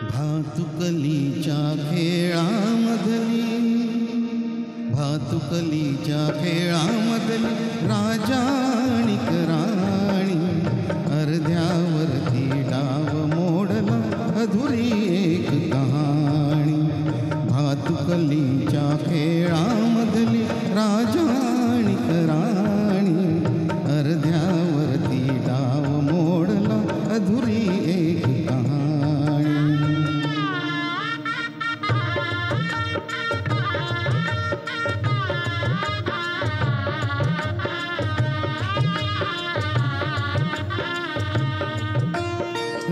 भातुकलीच्या खेळामधली भातुकलीच्या खेळामधली राजा आणि राणी अर्ध्यावरती डाव मोडला अधुरी एक कहाणी भातुकलीच्या खेळामधली राजा आणि राणी अर्ध्यावरती डाव मोडला अधुरी एक कहाणी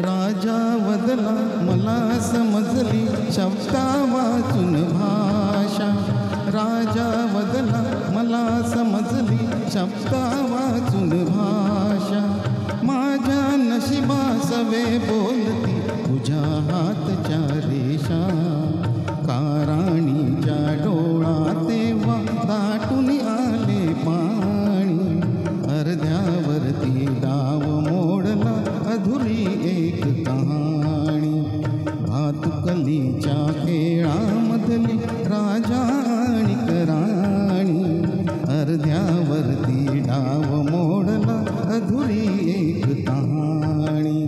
राजा वदला मला समजली शब्दा वाचून भाषा राजा वदला मला समजली शब्दा वाचून भाषा माझ्या नशिबा सवे बोलती तुझ्या हातच्या रेषा काराणीच्या डोळा तेव्हा दाटून आले पाणी अर्ध्यावरती डाव मोडला अधुरी एक कहाणी भातुकलीच्या खेळामधली राजा आणि राणी अर्ध्यावरती डाव मोडला अधुरी एक कहाणी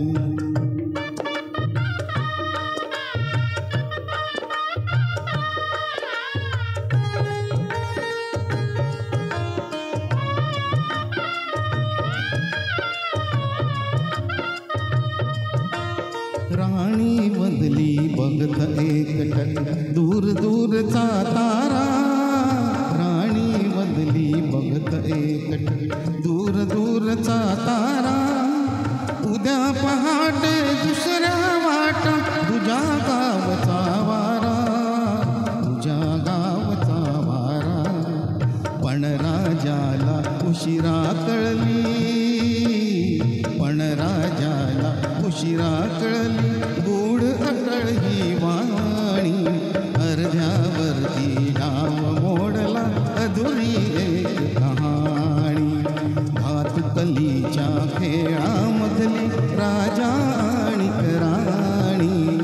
राणी बदली बघत एकटक दूर दूरचा तारा राणी बदली बघत एकटक दूर दूरचा तारा उद्या पहाटे दुसऱ्या वाटा तुझ्या गावचा वारा तुझ्या गावचा वारा पण राजाला उशिरा कळली पण राजाला उशिरा कळली गोड अटळ ही वाणी अर्ध्यावरती डाव मोडला अधुरी एक कहाणी भातुकलीच्या खेळामधली राजा आणि राणी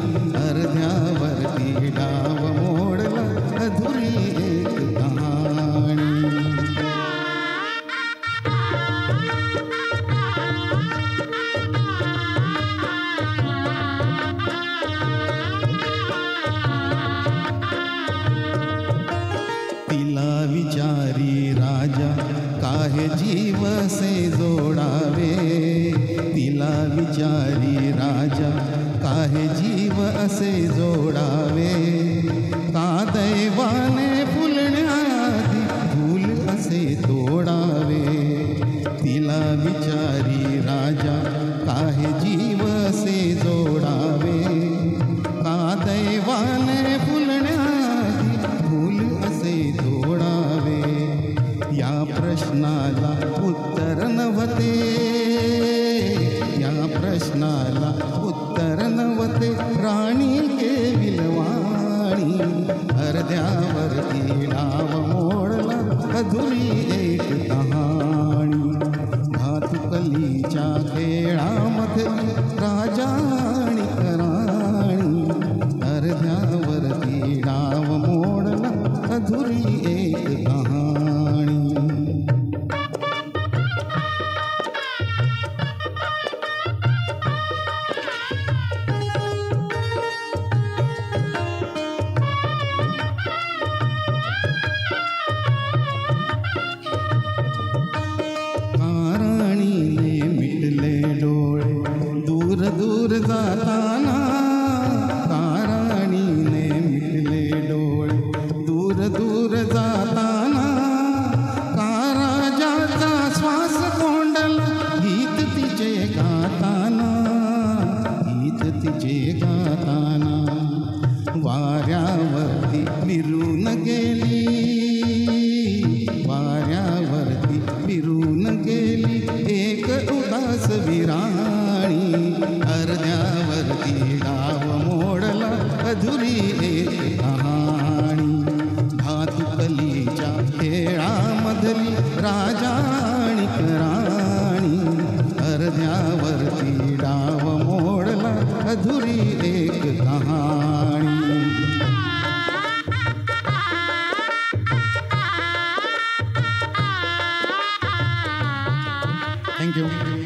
अर्ध्यावरती डाव मोडला अधुरी एक कहाणी विचारी राजा काहे जीव से जोडावे तिला विचारी राजा काहे जीव असे जोडावे का दैवाने फुलण्याआधी फूल असे तोडावे तिला विचारी राजा काहे जीव असे जोडावे का दैवाने फुलण्याआधी फूल असे तोडावे या प्रश्नाला उत्तर नव्हते या प्रश्नाला उत्तर नव्हते राणी केविलवाणी अर्ध्यावरती डाव मोडला अधुरी एक कहाणी भातुकलीच्या खेळामधली राजा आणि राणी अर्ध्यावरती डाव मोडला अधुरी एक कहाणी काराणीने मिटले डोळे दूर दूर जाताना काराणीने मिटले डोळे दूर दूर जाताना का राजाचा श्वास कोंडला गीत तिचे गाताना गीत तिचे गाताना वाऱ्यावरती विरून गेली वाऱ्यावरती विरून गेली एक उदास विराणी अर्ध्यावरती डाव मोडला अधुरी एक कहाणी भातुकलीच्या खेळामधली राजा आणि राणी अर्ध्यावरती डाव मोडला अधूरी एक कहानी। Thank you.